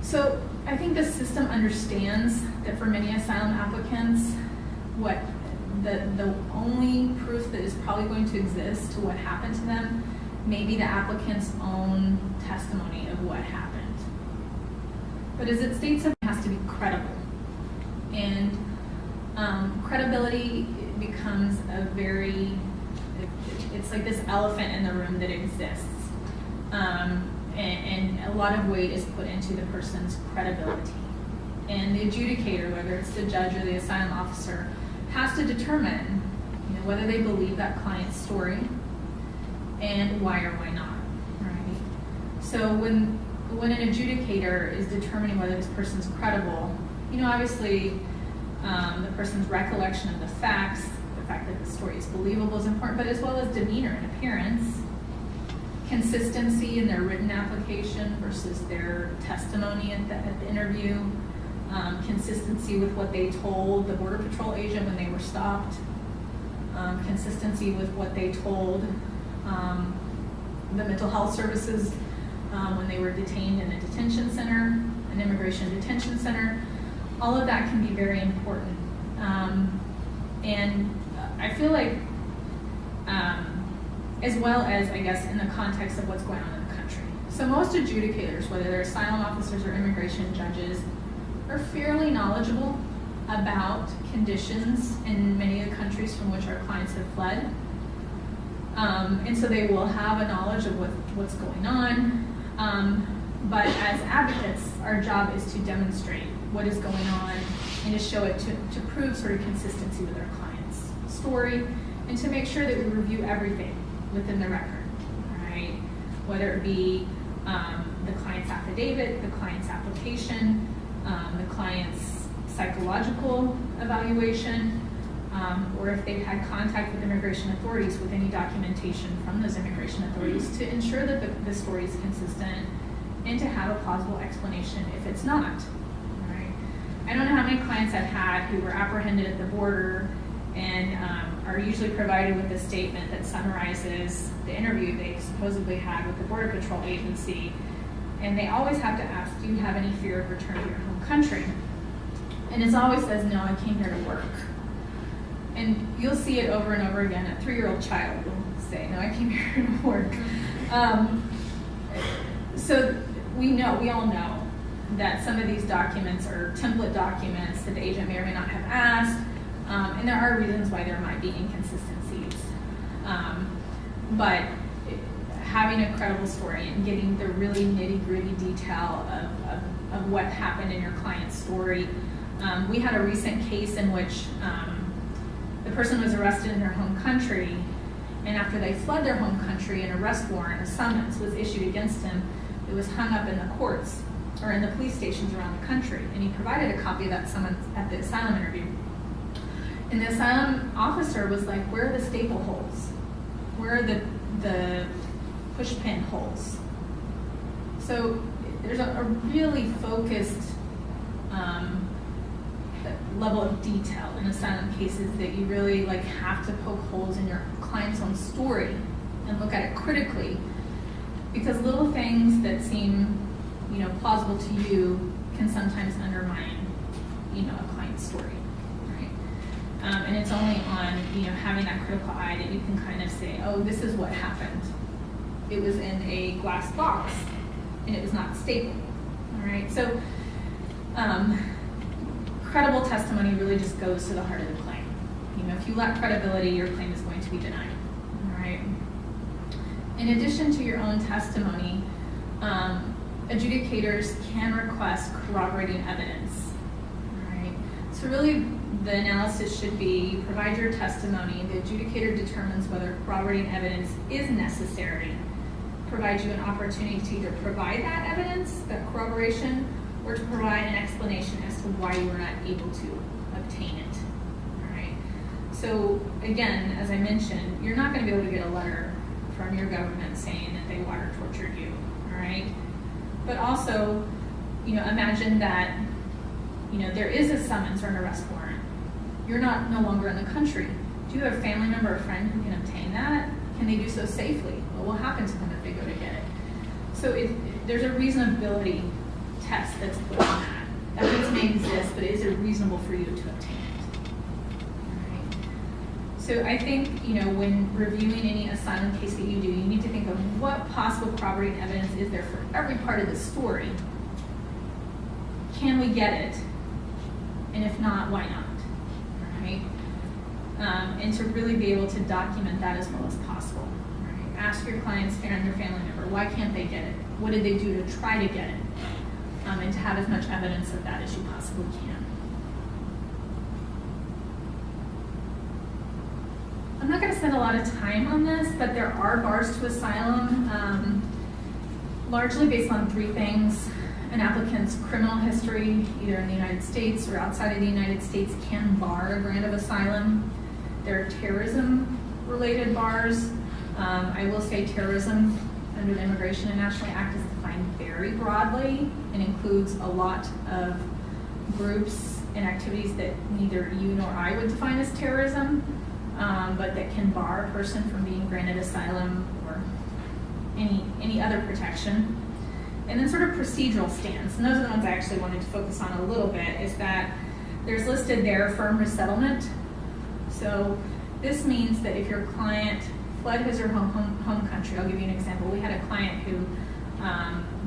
So I think the system understands that for many asylum applicants, what the only proof that is probably going to exist to what happened to them may be the applicant's own testimony of what happened. But as it states, it has to be credible. And credibility becomes it's like this elephant in the room that exists. And a lot of weight is put into the person's credibility. And the adjudicator, whether it's the judge or the asylum officer, has to determine whether they believe that client's story and why or why not, right? So when an adjudicator is determining whether this person's credible, obviously the person's recollection of the facts, the fact that the story is believable is important, but as well as demeanor and appearance, consistency in their written application versus their testimony at the interview, consistency with what they told the Border Patrol agent when they were stopped, consistency with what they told the mental health services when they were detained in a detention center, an immigration detention center. All of that can be very important. And I feel like, as well as, I guess, in the context of what's going on in the country. So most adjudicators, whether they're asylum officers or immigration judges, are fairly knowledgeable about conditions in many of the countries from which our clients have fled. And so they will have a knowledge of what's going on. But as advocates, our job is to demonstrate what is going on and to show it to prove sort of consistency with our client's story and to make sure that we review everything within the record, right? Whether it be the client's affidavit, the client's application, the client's psychological evaluation, or if they've had contact with immigration authorities with any documentation from those immigration authorities to ensure that the story is consistent and to have a plausible explanation if it's not. Right? I don't know how many clients I've had who were apprehended at the border and are usually provided with a statement that summarizes the interview they supposedly had with the Border Patrol agency, and they always have to ask, do you have any fear of return to your home country? And it always says, no, I came here to work. And you'll see it over and over again. A 3-year-old child will say, no, I came here to work. So we all know that some of these documents are template documents that the agent may or may not have asked, and there are reasons why there might be inconsistencies. But having a credible story and getting the really nitty-gritty detail of what happened in your client's story. We had a recent case in which the person was arrested in their home country, and after they fled their home country, an arrest warrant, a summons, was issued against him. It was hung up in the courts or in the police stations around the country, and he provided a copy of that summons at the asylum interview. And the asylum officer was like, where are the staple holes? Where are the push pin holes? So there's a really focused level of detail in asylum cases that you really have to poke holes in your client's own story and look at it critically, because little things that seem plausible to you can sometimes undermine a client's story, right? And it's only on having that critical eye that you can kind of say, oh, this is what happened. It was in a glass box and it was not stapled. All right, so credible testimony really just goes to the heart of the claim. If you lack credibility, your claim is going to be denied. All right. In addition to your own testimony, adjudicators can request corroborating evidence. All right. So really, the analysis should be: provide your testimony. The adjudicator determines whether corroborating evidence is necessary. Provide you an opportunity to either provide that evidence, that corroboration, or to provide an explanation as to why you were not able to obtain it. All right. So again, as I mentioned, you're not going to be able to get a letter from your government saying that they water tortured you. All right. But also, imagine that there is a summons or an arrest warrant. You're no longer in the country. Do you have a family member or friend who can obtain that? Can they do so safely? What will happen to them if they go to get it? So there's a reasonability test that's put on that. Evidence may exist, but is it reasonable for you to obtain it? All right. So I think, when reviewing any asylum case that you do, you need to think of what possible corroborating evidence is there for every part of the story. Can we get it? And if not, why not? All right. And to really be able to document that as well as possible. All right. Ask your clients and their family member, why can't they get it? What did they do to try to get it? And to have as much evidence of that as you possibly can. I'm not going to spend a lot of time on this, but there are bars to asylum, largely based on three things. An applicant's criminal history, either in the United States or outside of the United States, can bar a grant of asylum. There are terrorism-related bars. I will say terrorism under the Immigration and Nationality Act is defined very broadly and includes a lot of groups and activities that neither you nor I would define as terrorism, but that can bar a person from being granted asylum or any other protection. And then sort of procedural stance, and those are the ones I actually wanted to focus on a little bit, is that there's listed there firm resettlement. So this means that if your client fled his or her home country, I'll give you an example. We had a client who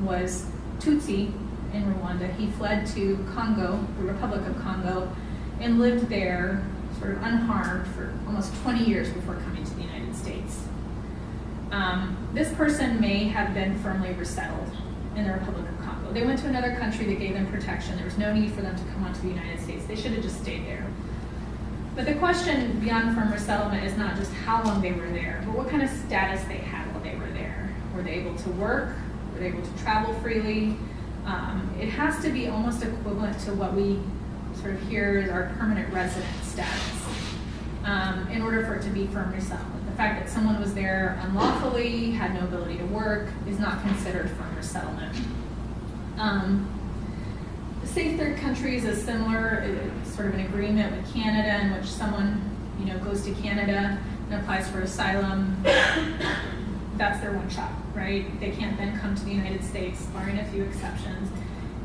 was Tutsi in Rwanda. He fled to Congo, the Republic of Congo, and lived there sort of unharmed for almost 20 years before coming to the United States. This person may have been firmly resettled in the Republic of Congo. They went to another country that gave them protection. There was no need for them to come onto the United States. They should have just stayed there. But the question beyond firm resettlement is not just how long they were there, but what kind of status they had while they were there. Were they able to work? Were they able to travel freely? It has to be almost equivalent to what we sort of hear as our permanent resident status in order for it to be firm resettlement. The fact that someone was there unlawfully, had no ability to work, is not considered firm resettlement. Safe third countries is similar, sort of an agreement with Canada in which someone goes to Canada and applies for asylum. That's their one shot, right? They can't then come to the United States, barring a few exceptions,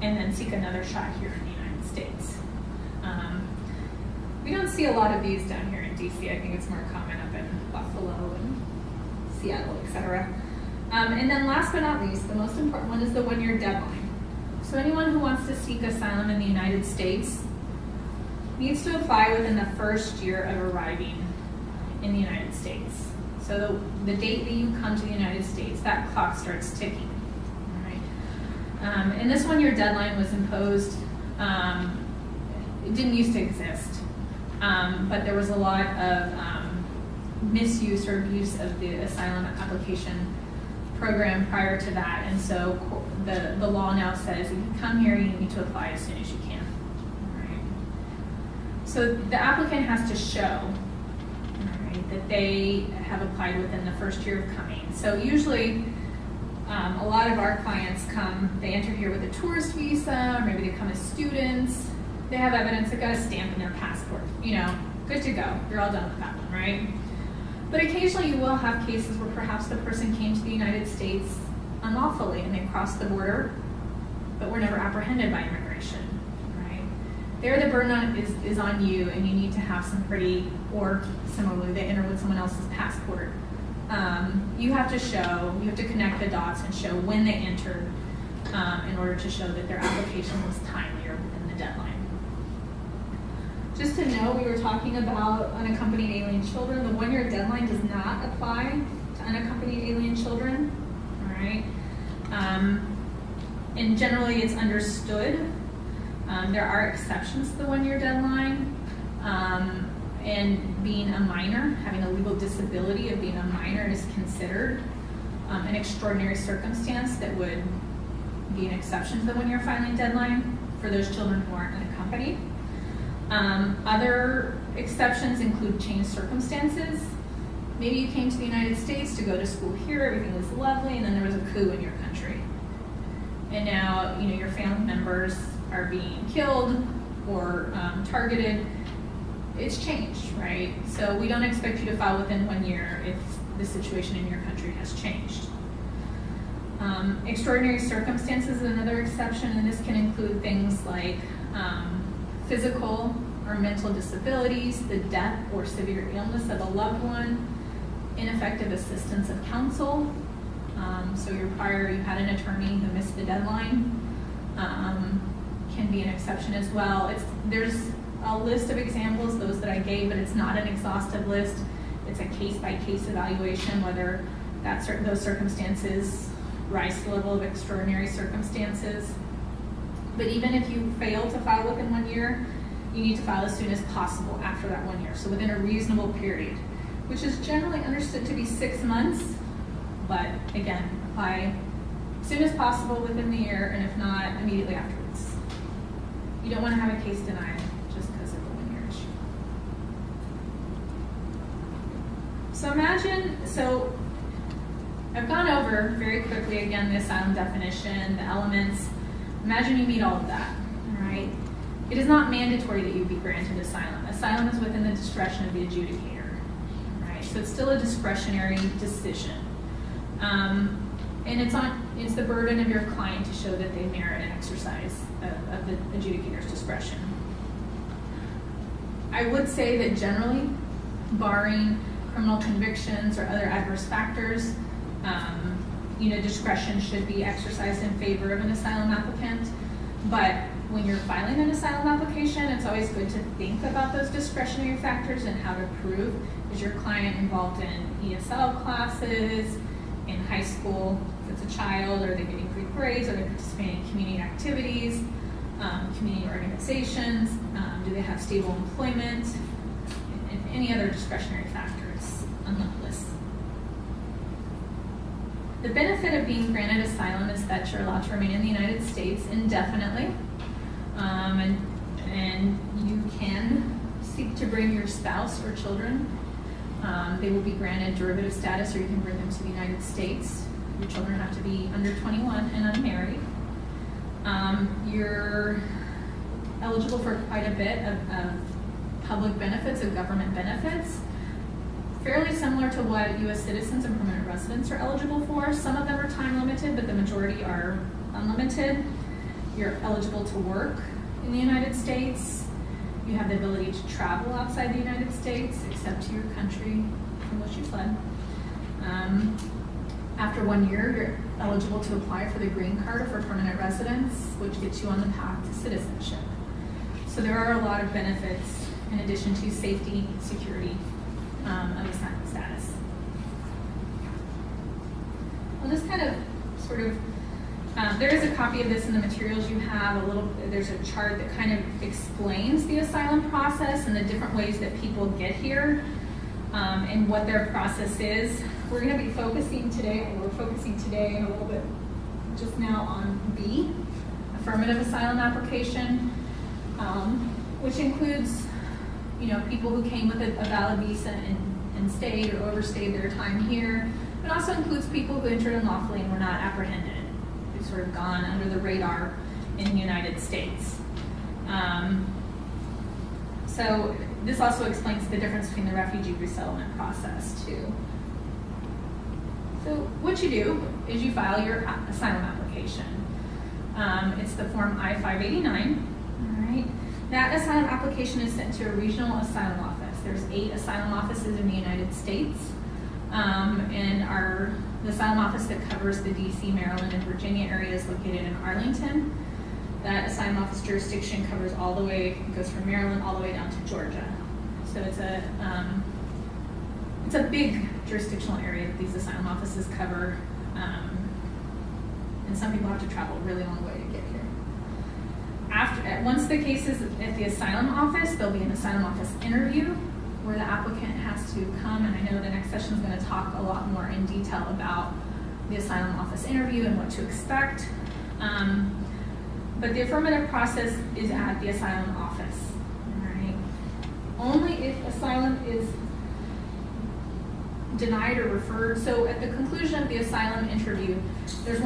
and then seek another shot here in the United States. We don't see a lot of these down here in DC. I think it's more common up in Buffalo and Seattle, etc. And then last but not least, the most important one is the 1-year deadline. So anyone who wants to seek asylum in the United States needs to apply within the first year of arriving in the United States. So the date that you come to the United States, that clock starts ticking. All right. And this 1-year deadline was imposed. It didn't used to exist, but there was a lot of misuse or abuse of the asylum application program prior to that, and so the law now says if you come here, you need to apply as soon as you can. All right. So the applicant has to show that they have applied within the first year of coming. So usually, a lot of our clients come, they enter here with a tourist visa, or maybe they come as students. They have evidence, they've got a stamp in their passport. You know, good to go. You're all done with that one, right? But occasionally you will have cases where perhaps the person came to the United States unlawfully and they crossed the border, but were never apprehended by immigration, right? There the burden is on you, and you need to have some pretty, or similarly, they enter with someone else's passport. You have to show, you have to connect the dots and show when they entered in order to show that their application was timely or within the deadline. Just to know, we were talking about unaccompanied alien children. The 1-year deadline does not apply to unaccompanied alien children, all right? And generally it's understood. There are exceptions to the 1-year deadline. And being a minor, having a legal disability of being a minor is considered an extraordinary circumstance that would be an exception to the 1-year filing deadline for those children who aren't unaccompanied. Other exceptions include changed circumstances. Maybe you came to the United States to go to school here, everything was lovely, and then there was a coup in your country. And now, you know, your family members are being killed or targeted. It's changed, right? So we don't expect you to file within 1 year if the situation in your country has changed. Extraordinary circumstances is another exception, and this can include things like physical or mental disabilities, the death or severe illness of a loved one, ineffective assistance of counsel. So you had an attorney who missed the deadline, can be an exception as well. There's a list of examples, those that I gave, but it's not an exhaustive list. It's a case-by-case evaluation, whether those circumstances rise to the level of extraordinary circumstances. But even if you fail to file within 1 year, you need to file as soon as possible after that 1 year, so within a reasonable period, which is generally understood to be 6 months, but again, apply as soon as possible within the year, and if not, immediately afterwards. You don't want to have a case denied just because of the 1 year issue. So I've gone over very quickly again the asylum definition, the elements. Imagine you meet all of that, all right? It is not mandatory that you be granted asylum. Asylum is within the discretion of the adjudicator, right? So it's still a discretionary decision. And it's the burden of your client to show that they merit an exercise of the adjudicator's discretion. I would say that generally, barring criminal convictions or other adverse factors, discretion should be exercised in favor of an asylum applicant. But when you're filing an asylum application, it's always good to think about those discretionary factors and how to prove. Is your client involved in ESL classes, in high school, if it's a child? Are they getting free grades? Are they participating in community activities, community organizations? Do they have stable employment? And any other discretionary factors on the list. The benefit of being granted asylum is that you're allowed to remain in the United States indefinitely, and you can seek to bring your spouse or children. They will be granted derivative status, or you can bring them to the United States. Your children have to be under 21 and unmarried. You're eligible for quite a bit of public benefits, of government benefits, fairly similar to what U.S. citizens and permanent residents are eligible for. Some of them are time limited, but the majority are unlimited. You're eligible to work in the United States. You have the ability to travel outside the United States, except to your country from which you fled. After 1 year, you're eligible to apply for the green card or for permanent residence, which gets you on the path to citizenship. So there are a lot of benefits in addition to safety, security of asylum status. I'll just kind of sort of, there is a copy of this in the materials you have, there's a chart that kind of explains the asylum process and the different ways that people get here and what their process is. We're going to be focusing today, and we're focusing today a little bit just now on B, Affirmative Asylum application, which includes, people who came with a valid visa and stayed or overstayed their time here. It also includes people who entered unlawfully and were not apprehended, who've sort of gone under the radar in the United States. So this also explains the difference between the refugee resettlement process too. So what you do is you file your asylum application. It's the form I-589, all right? That asylum application is sent to a regional asylum office. There's 8 asylum offices in the United States. And the asylum office that covers the DC, Maryland, and Virginia areas located in Arlington. That asylum office jurisdiction covers all the way, goes from Maryland all the way down to Georgia. So it's a big jurisdictional area that these asylum offices cover. And some people have to travel a really long way to get here. Once the case is at the asylum office, there'll be an asylum office interview where the applicant has to come, and I know the next session is going to talk a lot more in detail about the asylum office interview and what to expect. But the affirmative process is at the asylum office. All right. Only if asylum is denied or referred. So at the conclusion of the asylum interview, there's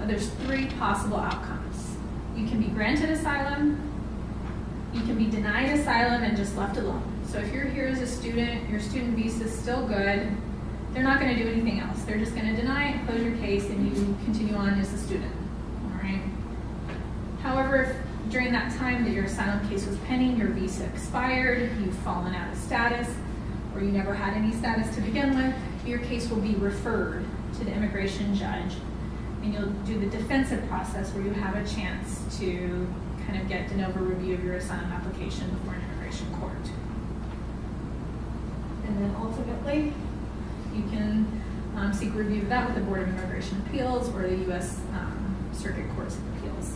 there's 3 possible outcomes. You can be granted asylum, you can be denied asylum and just left alone. So if you're here as a student, your student visa is still good, they're not going to do anything else. They're just going to deny it, close your case, and you continue on as a student. All right. However, if during that time that your asylum case was pending, your visa expired, you've fallen out of status, or you never had any status to begin with, your case will be referred to the immigration judge, and you'll do the defensive process where you have a chance to kind of get de novo review of your asylum application before an immigration court. And then ultimately, you can seek review of that with the Board of Immigration Appeals or the U.S. Circuit Courts of Appeals.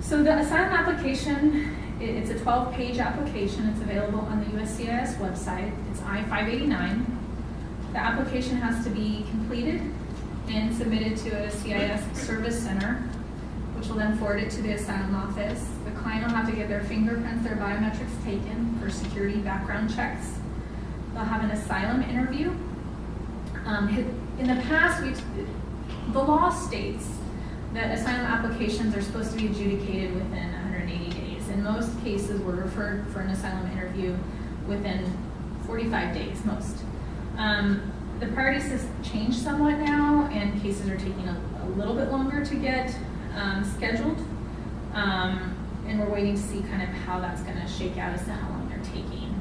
So the asylum application, it's a 12-page application. It's available on the USCIS website. It's I-589. The application has to be completed and submitted to a CIS service center, which will then forward it to the asylum office. The client will have to get their fingerprints, their biometrics taken for security background checks. They'll have an asylum interview. In the past, the law states that asylum applications are supposed to be adjudicated within 180 days. In most cases, we're referred for an asylum interview within 45 days, most. The priorities have changed somewhat now, and cases are taking a little bit longer to get scheduled. And we're waiting to see kind of how that's going to shake out as to how long they're taking.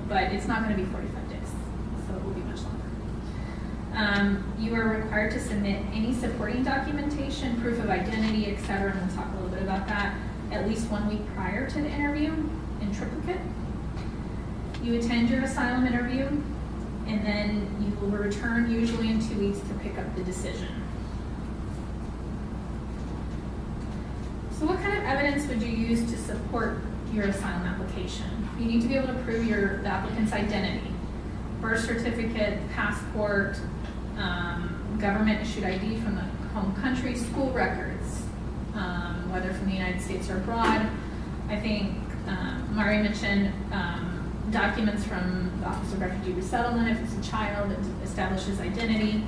But it's not going to be 45 days, so it will be much longer. You are required to submit any supporting documentation, proof of identity, etc., and we'll talk a little bit about that, at least 1 week prior to the interview in triplicate. You attend your asylum interview, and then you will return usually in 2 weeks to pick up the decision. So what kind of evidence would you use to support your asylum application? You need to be able to prove the applicant's identity. Birth certificate, passport, government-issued ID from the home country, school records, whether from the United States or abroad. I think Mari mentioned documents from the Office of Refugee Resettlement if it's a child that establishes identity,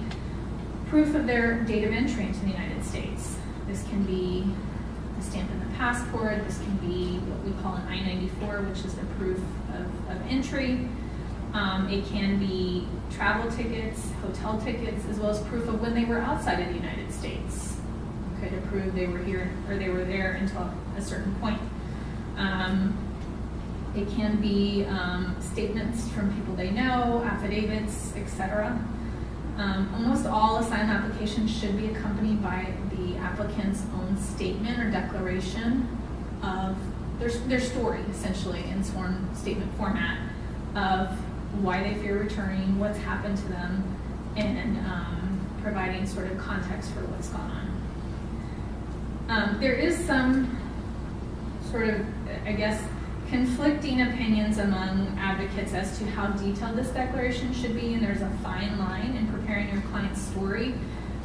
proof of their date of entry into the United States. This can be a stamp in the passport, this can be what we call an I-94, which is the proof of entry. It can be travel tickets, hotel tickets, as well as proof of when they were outside of the United States. Okay, to prove they were here or they were there until a certain point. It can be statements from people they know, affidavits, etc. Almost all asylum applications should be accompanied by the applicant's own statement or declaration of their story, essentially, in sworn statement format of why they fear returning, what's happened to them, and providing sort of context for what's gone on. There is some sort of, I guess, conflicting opinions among advocates as to how detailed this declaration should be, and there's a fine line in preparing your client's story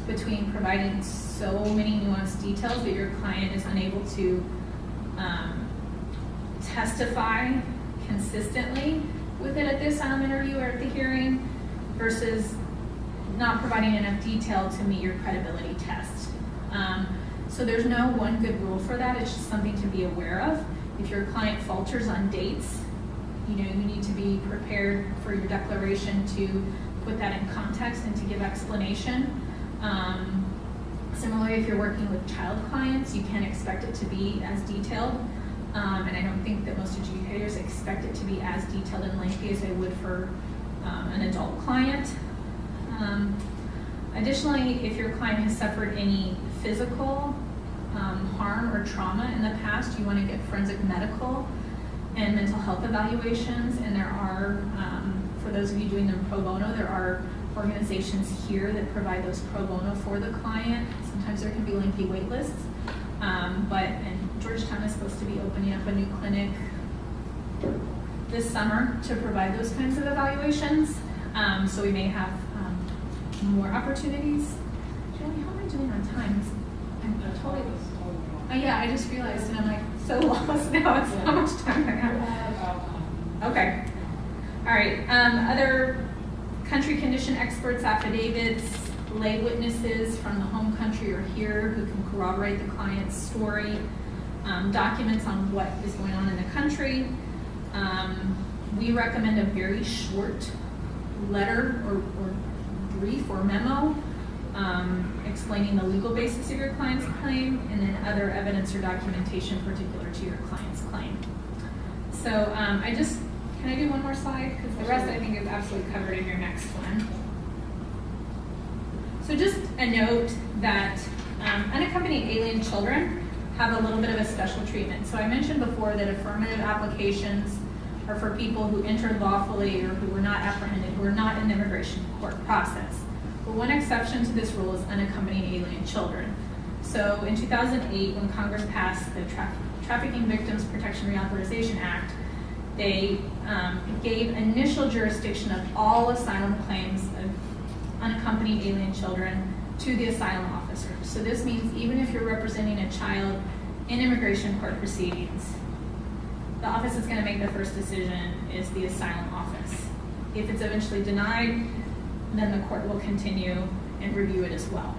between providing so many nuanced details that your client is unable to testify consistently with it at the asylum interview or at the hearing, versus not providing enough detail to meet your credibility test. So there's no one good rule for that. It's just something to be aware of. If your client falters on dates, you need to be prepared for your declaration to put that in context and to give explanation. Similarly, if you're working with child clients, you can't expect it to be as detailed. And I don't think that most adjudicators expect it to be as detailed and lengthy as they would for an adult client. Additionally, if your client has suffered any physical harm or trauma in the past, you want to get forensic medical and mental health evaluations. And there are, for those of you doing them pro bono, there are organizations here that provide those pro bono for the client. Sometimes there can be lengthy wait lists. And Georgetown is supposed to be opening up a new clinic this summer to provide those kinds of evaluations. So we may have more opportunities. Julie, how am I doing on time? I'm totally. Yeah, I just realized, and I'm like so lost now. It's how much time I have. Okay. All right. Other country condition experts, affidavits, lay witnesses from the home country or here who can corroborate the client's story, documents on what is going on in the country. We recommend a very short letter or brief or memo explaining the legal basis of your client's claim, and then other evidence or documentation particular to your client's claim. So can I do one more slide? Because the rest I think is absolutely covered in your next one. So just a note that unaccompanied alien children have a little bit of a special treatment. So I mentioned before that affirmative applications are for people who entered lawfully or who were not apprehended, who are not in the immigration court process. But one exception to this rule is unaccompanied alien children. So in 2008, when Congress passed the Trafficking Victims Protection Reauthorization Act, they gave initial jurisdiction of all asylum claims of unaccompanied alien children to the asylum officer. So this means even if you're representing a child in immigration court proceedings, the office that's going to make the first decision is the asylum office. If it's eventually denied, then the court will continue and review it as well.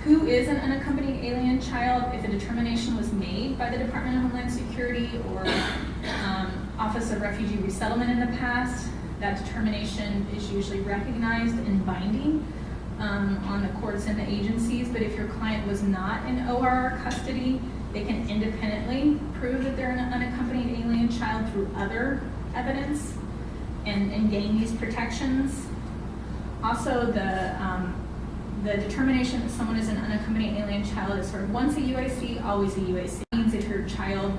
Who is an unaccompanied alien child? If a determination was made by the Department of Homeland Security or Office of Refugee Resettlement in the past, that determination is usually recognized and binding on the courts and the agencies. But if your client was not in ORR custody, they can independently prove that they're an unaccompanied alien child through other evidence and gain these protections. Also, the determination that someone is an unaccompanied alien child is sort of once a UAC, always a UAC. It means if your child,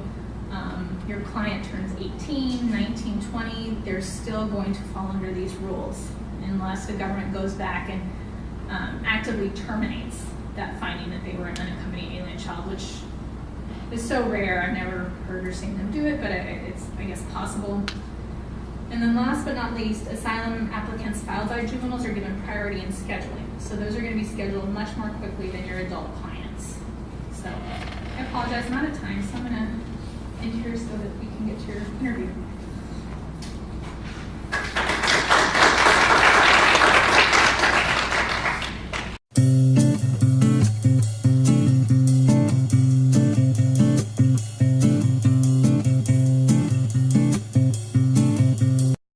your client turns 18, 19, 20, they're still going to fall under these rules unless the government goes back and actively terminates that finding that they were an unaccompanied alien child, which is so rare. I've never heard or seen them do it, but it's, I guess, possible. And then last but not least, asylum applicants filed by juveniles are given priority in scheduling. So those are going to be scheduled much more quickly than your adult clients. So I apologize, I'm out of time, so I'm going to end here so that we can get to your interview.